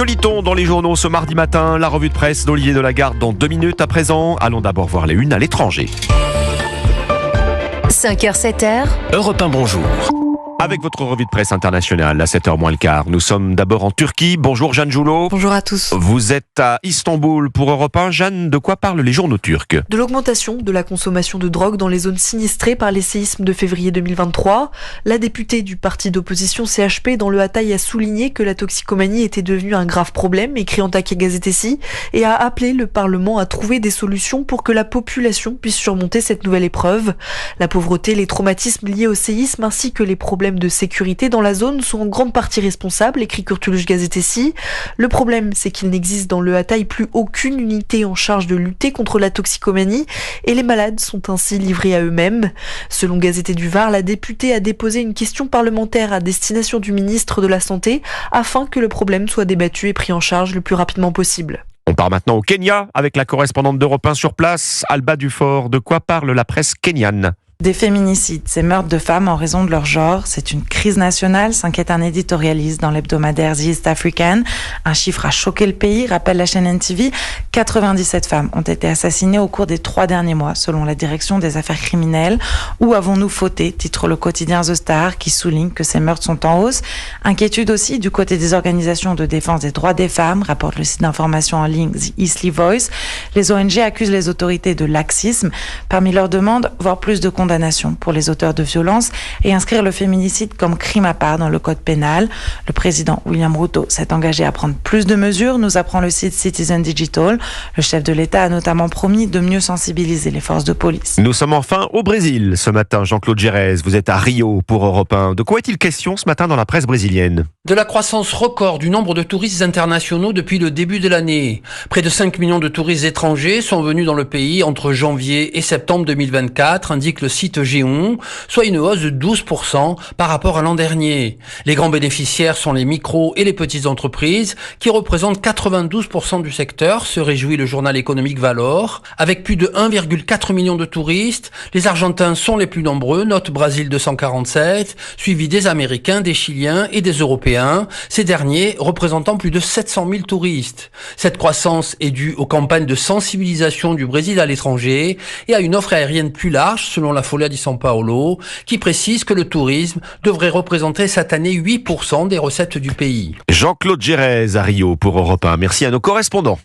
Que lit-on dans les journaux ce mardi matin? La revue de presse d'Olivier Delagarde dans 2 minutes à présent. Allons d'abord voir les unes à l'étranger. 5h, 7h. Europe 1, bonjour. Avec votre revue de presse internationale à 7h moins le quart. Nous sommes d'abord en Turquie. Bonjour Jeanne Joulot. Bonjour à tous. Vous êtes à Istanbul pour Europe 1. Jeanne, de quoi parlent les journaux turcs? De l'augmentation de la consommation de drogue dans les zones sinistrées par les séismes de février 2023. La députée du parti d'opposition CHP dans le Hatay a souligné que la toxicomanie était devenue un grave problème, écrit en Antakya Gazetesi, et a appelé le Parlement à trouver des solutions pour que la population puisse surmonter cette nouvelle épreuve. La pauvreté, les traumatismes liés au séisme ainsi que les problèmes de sécurité dans la zone sont en grande partie responsables, écrit Kurtuluş Gazetesi. Le problème, c'est qu'il n'existe dans le Hatay plus aucune unité en charge de lutter contre la toxicomanie et les malades sont ainsi livrés à eux-mêmes. Selon Gazette du Var, la députée a déposé une question parlementaire à destination du ministre de la Santé afin que le problème soit débattu et pris en charge le plus rapidement possible. On part maintenant au Kenya avec la correspondante d'Europe 1 sur place, Alba Dufort. De quoi parle la presse kenyane? Des féminicides, ces meurtres de femmes en raison de leur genre, c'est une crise nationale, s'inquiète un éditorialiste dans l'hebdomadaire The East African. Un chiffre a choqué le pays, rappelle la chaîne NTV. 97 femmes ont été assassinées au cours des 3 derniers mois, selon la direction des affaires criminelles. Où avons-nous fauté, titre le quotidien The Star, qui souligne que ces meurtres sont en hausse. Inquiétude aussi du côté des organisations de défense des droits des femmes, rapporte le site d'information en ligne The Eastleigh Voice. Les ONG accusent les autorités de laxisme. Parmi leurs demandes, voir plus de condamnations pour les auteurs de violences et inscrire le féminicide comme crime à part dans le code pénal. Le président William Ruto s'est engagé à prendre plus de mesures, nous apprend le site Citizen Digital. Le chef de l'État a notamment promis de mieux sensibiliser les forces de police. Nous sommes enfin au Brésil ce matin. Jean-Claude Gérès, vous êtes à Rio pour Europe 1. De quoi est-il question ce matin dans la presse brésilienne? De la croissance record du nombre de touristes internationaux depuis le début de l'année. Près de 5 millions de touristes étrangers sont venus dans le pays entre janvier et septembre 2024, indique le site G1, soit une hausse de 12% par rapport à l'an dernier. Les grands bénéficiaires sont les micros et les petites entreprises qui représentent 92% du secteur, se réjouit le journal économique Valor. Avec plus de 1,4 million de touristes, les Argentins sont les plus nombreux, note Brésil 247, suivi des Américains, des Chiliens et des Européens, ces derniers représentant plus de 700 000 touristes. Cette croissance est due aux campagnes de sensibilisation du Brésil à l'étranger et à une offre aérienne plus large, selon la Folha de São Paulo, qui précise que le tourisme devrait représenter cette année 8% des recettes du pays. Jean-Claude Gérès à Rio pour Europe 1. Merci à nos correspondants.